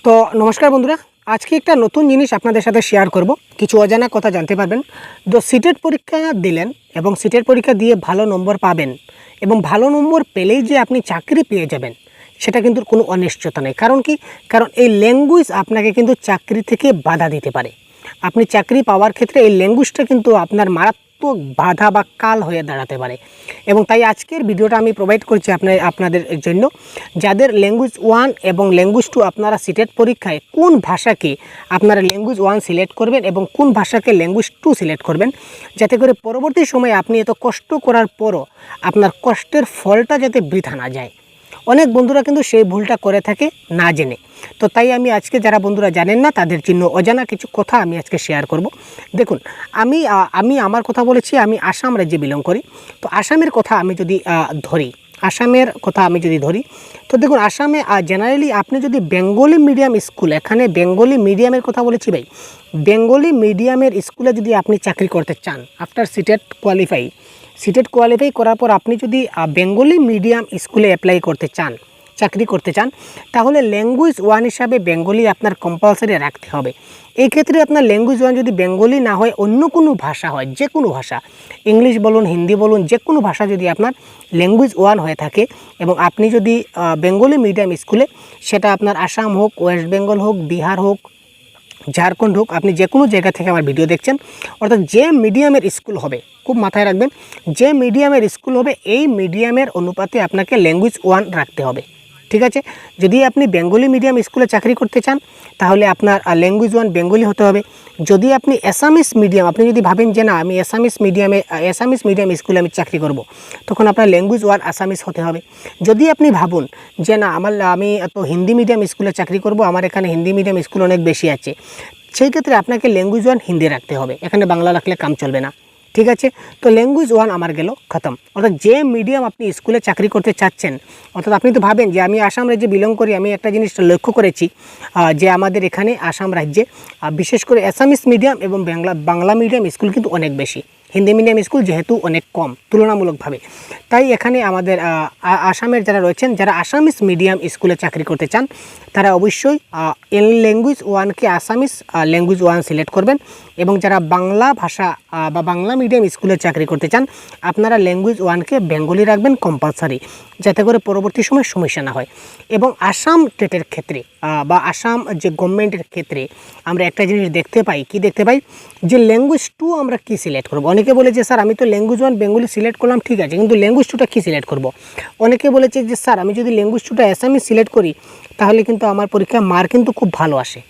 তো নমস্কার বন্ধুরা, আজকে একটা নতুন জিনিস আপনাদের সাথে শেয়ার করব। কিছু অজানা কথা জানতে পারবেন। তো সিটেট পরীক্ষা দিলেন এবং সিটেট পরীক্ষা দিয়ে ভালো নম্বর পাবেন এবং ভালো নম্বর পেলেই যে আপনি চাকরি পেয়ে যাবেন সেটা কিন্তু কোনো অনিশ্চয়তা নেই। কারণ কি? কারণ এই ল্যাঙ্গুয়েজ আপনাকে কিন্তু চাকরি থেকে বাধা দিতে পারে। আপনি চাকরি পাওয়ার ক্ষেত্রে এই ল্যাঙ্গুয়েজটা কিন্তু আপনার মারাত্মক বাধা বা কাল হয়ে দাঁড়াতে পারে। এবং তাই আজকের ভিডিওটা আমি প্রোভাইড করছি আপনাদের জন্য, যাদের ল্যাঙ্গুয়েজ 1 এবং ল্যাঙ্গুয়েজ 2 আপনারা সিটেট পরীক্ষায় কোন ভাষাকে আপনারা ল্যাঙ্গুয়েজ 1 সিলেক্ট করবেন এবং কোন ভাষাকে ল্যাঙ্গুয়েজ 2 সিলেক্ট করবেন, যাতে করে পরবর্তী সময়ে আপনি এত কষ্ট করার পরও আপনার কষ্টের ফলটা যাতে বৃথা না যায়। অনেক বন্ধুরা কিন্তু সেই ভুলটা করে থাকে না জেনে। তো তাই আমি আজকে যারা বন্ধুরা জানেন না তাদের জন্য অজানা কিছু কথা আমি আজকে শেয়ার করব। দেখুন, আমি আমার কথা বলেছি, আমি আসাম রাজ্যে বিলং করি। তো আসামের কথা আমি যদি ধরি, তো দেখুন, আসামে জেনারেলি আপনি যদি বেঙ্গলি মিডিয়াম স্কুল, এখানে বেঙ্গলি মিডিয়ামের কথা বলেছি ভাই, বেঙ্গলি মিডিয়ামের স্কুলে যদি আপনি চাকরি করতে চান আফটার সিটেট কোয়ালিফাই করার পর আপনি যদি বেঙ্গলি মিডিয়াম স্কুলে অ্যাপ্লাই করতে চান, চাকরি করতে চান, তাহলে ল্যাঙ্গুয়েজ 1 হিসাবে বেঙ্গলি আপনার কম্পালসারি রাখতে হবে। এই ক্ষেত্রে আপনার ল্যাঙ্গুয়েজ 1 যদি বেঙ্গলি না হয়, অন্য কোনো ভাষা হয়, যে কোনো ভাষা, ইংলিশ বলুন, হিন্দি বলুন, যে কোনো ভাষা যদি আপনার ল্যাঙ্গুয়েজ 1 হয়ে থাকে এবং আপনি যদি বেঙ্গলি মিডিয়াম স্কুলে, সেটা আপনার আসাম হোক, ওয়েস্ট বেঙ্গল হোক, বিহার হোক, ঝাড়খণ্ড হোক, আপনি যে কোনো জায়গা থেকে আমার ভিডিও দেখছেন, অর্থাৎ যে মিডিয়ামের স্কুল হবে, খুব মাথায় রাখবেন, যে মিডিয়ামের স্কুল হবে এই মিডিয়ামের অনুপাতে আপনাকে ল্যাঙ্গুয়েজ 1 রাখতে হবে। ঠিক আছে? যদি আপনি বেঙ্গলি মিডিয়াম স্কুলে চাকরি করতে চান তাহলে আপনার ল্যাঙ্গুয়েজ 1 বেঙ্গলি হতে হবে। যদি আপনি অ্যাসামিস মিডিয়াম, আপনি যদি ভাবেন যে না আমি অ্যাসামিস মিডিয়াম স্কুলে আমি চাকরি করব, তখন আপনার ল্যাঙ্গুয়েজ 1 আসামিস হতে হবে। যদি আপনি ভাবুন যে না আমি তো হিন্দি মিডিয়াম স্কুলে চাকরি করব, আমার এখানে হিন্দি মিডিয়াম স্কুল অনেক বেশি আছে, সেই ক্ষেত্রে আপনাকে ল্যাঙ্গুয়েজ 1 হিন্দি রাখতে হবে। এখানে বাংলা রাখলে কাম চলবে না। ঠিক আছে? তো ল্যাঙ্গুয়েজ 1 আমার গেল খতম। অর্থাৎ যে মিডিয়াম আপনি স্কুলে চাকরি করতে চাচ্ছেন, অর্থাৎ আপনি তো ভাবেন যে আমি আসাম রাজ্যে বিলং করি, আমি একটা জিনিস লক্ষ্য করেছি যে আমাদের এখানে আসাম রাজ্যে বিশেষ করে অ্যাসামিস মিডিয়াম এবং বাংলা মিডিয়াম স্কুল কিন্তু অনেক বেশি, হিন্দি মিডিয়াম স্কুল যেহেতু অনেক কম তুলনামূলকভাবে। তাই এখানে আমাদের আসামের যারা রয়েছেন, যারা আসামিস মিডিয়াম স্কুলে চাকরি করতে চান, তারা অবশ্যই ল্যাঙ্গুয়েজ 1কে আসামিস ল্যাঙ্গুয়েজ 1 সিলেক্ট করবেন। এবং যারা বাংলা ভাষা বা বাংলা মিডিয়াম স্কুলে চাকরি করতে চান, আপনারা ল্যাঙ্গুয়েজ 1কে বেঙ্গলি রাখবেন কম্পালসারি, যাতে করে পরবর্তী সময় সমস্যা না হয়। এবং আসাম স্টেটের ক্ষেত্রে বা আসাম যে গভর্নমেন্টের ক্ষেত্রে আমরা একটা জিনিস দেখতে পাই যে ল্যাঙ্গুয়েজ 2 আমরা কি সিলেক্ট করব। অনেকে বলেছে স্যার আমি তো ল্যাঙ্গুয়েজ 1 বেঙ্গলি সিলেক্ট করলাম, ঠিক আছে, কিন্তু ল্যাঙ্গুয়েজ 2টা কী সিলেক্ট করব। অনেকে বলেছে যে স্যার আমি যদি ল্যাঙ্গুয়েজ 2টা অ্যাসামিস সিলেক্ট করি তাহলে কিন্তু আমার পরীক্ষায় মার্ক কিন্তু খুব ভালো আসে।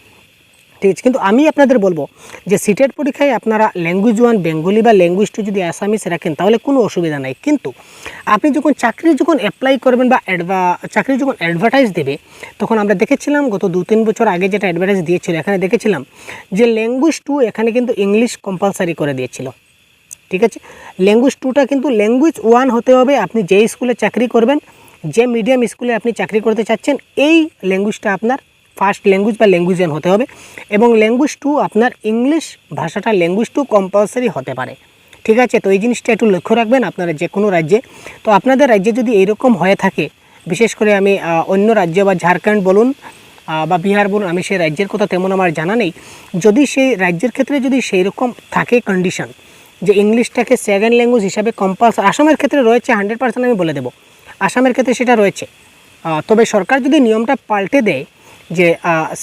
ঠিক আছে, কিন্তু আমি আপনাদের বলবো যে সিটেট পরীক্ষায় আপনারা ল্যাঙ্গুয়েজ 1 বেঙ্গলি বা ল্যাঙ্গুয়েজ 2 যদি আসামিস রাখেন তাহলে কোনো অসুবিধা নাই। কিন্তু আপনি যখন চাকরি অ্যাপ্লাই করবেন বা চাকরি যখন অ্যাডভার্টাইজ দেবে, তখন আমরা দেখেছিলাম গত 2-3 বছর আগে যেটা অ্যাডভার্টাইজ দিয়েছিল, এখানে দেখেছিলাম যে ল্যাঙ্গুয়েজ 2 এখানে কিন্তু ইংলিশ কম্পালসারি করে দিয়েছিল। ঠিক আছে? ল্যাঙ্গুয়েজ 2টা কিন্তু ল্যাঙ্গুয়েজ 1 হতে হবে। আপনি যে স্কুলে চাকরি করবেন, যে মিডিয়াম স্কুলে আপনি চাকরি করতে চাচ্ছেন, এই ল্যাঙ্গুয়েজটা আপনার ফার্স্ট ল্যাঙ্গুয়েজ বা ল্যাঙ্গুয়েজ 1 হতে হবে। এবং ল্যাঙ্গুয়েজ 2 আপনার ইংলিশ ভাষাটা ল্যাঙ্গুয়েজ 2 কম্পালসারি হতে পারে। ঠিক আছে? তো এই জিনিসটা একটু লক্ষ্য রাখবেন আপনারা যে কোনো রাজ্যে। তো আপনাদের রাজ্যে যদি এইরকম হয়ে থাকে, বিশেষ করে আমি অন্য রাজ্য বা ঝাড়খণ্ড বলুন বা বিহার বলুন, আমি সেই রাজ্যের কথা তেমন আমার জানা নেই, যদি সেই রাজ্যের ক্ষেত্রে যদি সেই রকম থাকে কন্ডিশন যে ইংলিশটাকে সেকেন্ড ল্যাঙ্গুয়েজ হিসাবে কম্পালসারি, আসামের ক্ষেত্রে রয়েছে 100%, আমি বলে দেবো আসামের ক্ষেত্রে সেটা রয়েছে। তবে সরকার যদি নিয়মটা পাল্টে দেয় যে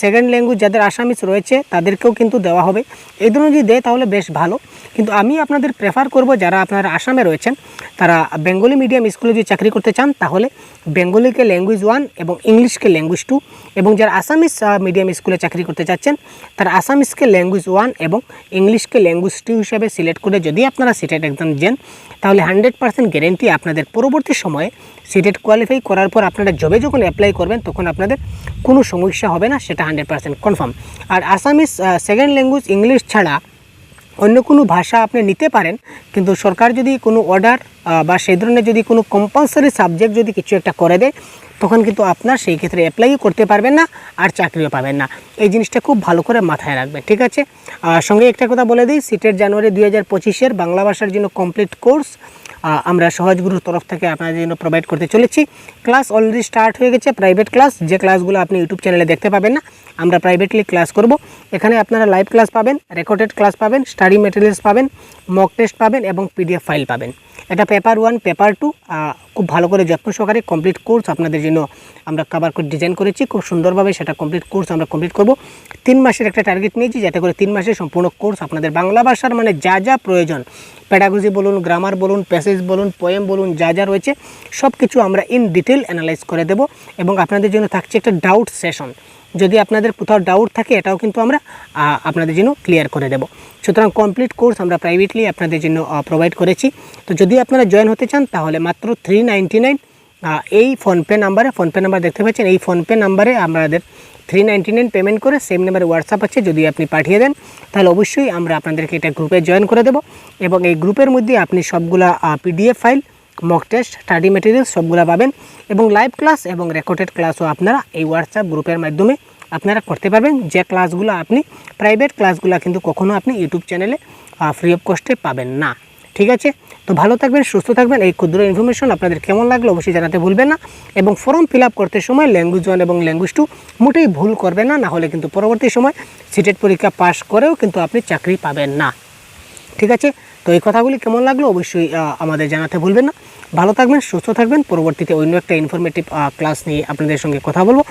সেকেন্ড ল্যাঙ্গুয়েজ যাদের আসামিস রয়েছে তাদেরকেও কিন্তু দেওয়া হবে, এই ধরনের যদি দেয় তাহলে বেশ ভালো। কিন্তু আমি আপনাদের প্রেফার করব যারা আপনারা আসামে রয়েছেন তারা বেঙ্গলি মিডিয়াম স্কুলে যদি চাকরি করতে চান তাহলে বেঙ্গলিকে ল্যাঙ্গুয়েজ 1 এবং ইংলিশকে ল্যাঙ্গুয়েজ 2, এবং যারা আসামিস মিডিয়াম স্কুলে চাকরি করতে চাচ্ছেন তারা আসামিসকে ল্যাঙ্গুয়েজ 1 এবং ইংলিশকে ল্যাঙ্গুয়েজ 2 হিসাবে সিলেক্ট করে যদি আপনারা সিটেট এক্সাম দেন তাহলে 100% গ্যারেন্টি আপনাদের পরবর্তী সময়ে সিটেট কোয়ালিফাই করার পর আপনারা জবে যখন অ্যাপ্লাই করবেন তখন আপনাদের কোনো সমস্যা হবে না, সেটা 100% কনফার্ম। আর আসামিস সেকেন্ড ল্যাঙ্গুয়েজ ইংলিশ ছাড়া অন্য কোনো ভাষা আপনি নিতে পারেন, কিন্তু সরকার যদি কোনো অর্ডার বা সেই ধরনের যদি কোনো কম্পালসারি সাবজেক্ট যদি কিছু একটা করে দেয় তখন কিন্তু আপনার সেই ক্ষেত্রে অ্যাপ্লাইও করতে পারবেন না আর চাকরিও পাবেন না। এই জিনিসটা খুব ভালো করে মাথায় রাখবেন। ঠিক আছে? সঙ্গে একটা কথা বলে দিই, সিটেট জানুয়ারি 2025-এর বাংলা ভাষার জন্য কমপ্লিট কোর্স আমরা সহজ গুরুর তরফ থেকে আপনাদের জন্য প্রোভাইড করতে চলেছি। ক্লাস অলরেডি স্টার্ট হয়ে গেছে, প্রাইভেট ক্লাস, যে ক্লাসগুলো আপনি ইউটিউব চ্যানেলে দেখতে পাবেন না, আমরা প্রাইভেটলি ক্লাস করব। এখানে আপনারা লাইভ ক্লাস পাবেন, রেকর্ডেড ক্লাস পাবেন, স্টাডি মেটেরিয়ালস পাবেন, মক টেস্ট পাবেন এবং পিডিএফ ফাইল পাবেন। এটা পেপার 1, পেপার 2 খুব ভালো করে যত্ন সহকারে কমপ্লিট কোর্স আপনাদের জন্য আমরা কভার করে ডিজাইন করেছি। খুব সুন্দরভাবে সেটা কমপ্লিট কোর্স আমরা কমপ্লিট করব। 3 মাসের একটা টার্গেট নিয়েছি, যাতে করে 3 মাসের সম্পূর্ণ কোর্স আপনাদের বাংলা ভাষার মানে যা যা প্রয়োজন, প্যাডাগজি বলুন, গ্রামার বলুন, প্যাসেজ বলুন, পোয়েম বলুন, যা যা রয়েছে সব কিছু আমরা ইন ডিটেল অ্যানালাইজ করে দেব। এবং আপনাদের জন্য থাকছে একটা ডাউট সেশন, যদি আপনাদের কোথাও ডাউট থাকে এটাও কিন্তু আমরা আপনাদের জন্য ক্লিয়ার করে দেব। সুতরাং কমপ্লিট কোর্স আমরা প্রাইভেটলি আপনাদের জন্য প্রোভাইড করেছি। তো যদি আপনারা জয়েন হতে চান তাহলে মাত্র 399 এই ফোনপে নাম্বার দেখতে পাচ্ছেন, এই ফোনপে নাম্বারে আমাদের 399 পেমেন্ট করে সেম নাম্বারে হোয়াটসঅ্যাপ আছে, যদি আপনি পাঠিয়ে দেন তাহলে অবশ্যই আমরা আপনাদেরকে এটা গ্রুপে জয়েন করে দেব। এবং এই গ্রুপের মধ্যে আপনি সবগুলা PDF file, mock test, study materials সবগুলা পাবেন এবং লাইভ ক্লাস এবং রেকর্ডেড ক্লাসও আপনারা এই হোয়াটসঅ্যাপ গ্রুপের মাধ্যমে আপনারা করতে পারবেন। যে ক্লাসগুলো আপনি প্রাইভেট ক্লাসগুলো কিন্তু কখনো আপনি ইউটিউব চ্যানেলে ফ্রি অফ কস্টে পাবেন না। ঠিক আছে, তো ভালো থাকবেন, সুস্থ থাকবেন। এই ক্ষুদ্র ইনফরমেশন আপনাদের কেমন লাগলো অবশ্যই জানাতে ভুলবেন না। এবং ফর্ম ফিল আপ করতে সময় ল্যাঙ্গুয়েজ 1 এবং ল্যাঙ্গুয়েজ 2 মোটেই ভুল করবেন না, নাহলে কিন্তু পরবর্তী সময় সিটেট পরীক্ষা পাস করেও কিন্তু আপনি চাকরি পাবেন না। ঠিক আছে, তো এই কথাগুলি কেমন লাগলো অবশ্যই আমাদের জানাতে ভুলবেন না। ভালো থাকবেন, সুস্থ থাকবেন। পরবর্তীতে অন্য একটা ইনফরমেটিভ ক্লাস নিয়ে আপনাদের সঙ্গে কথা বলবো।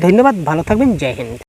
ধন্যবাদ, ভালো থাকবেন, জয় হিন্দ।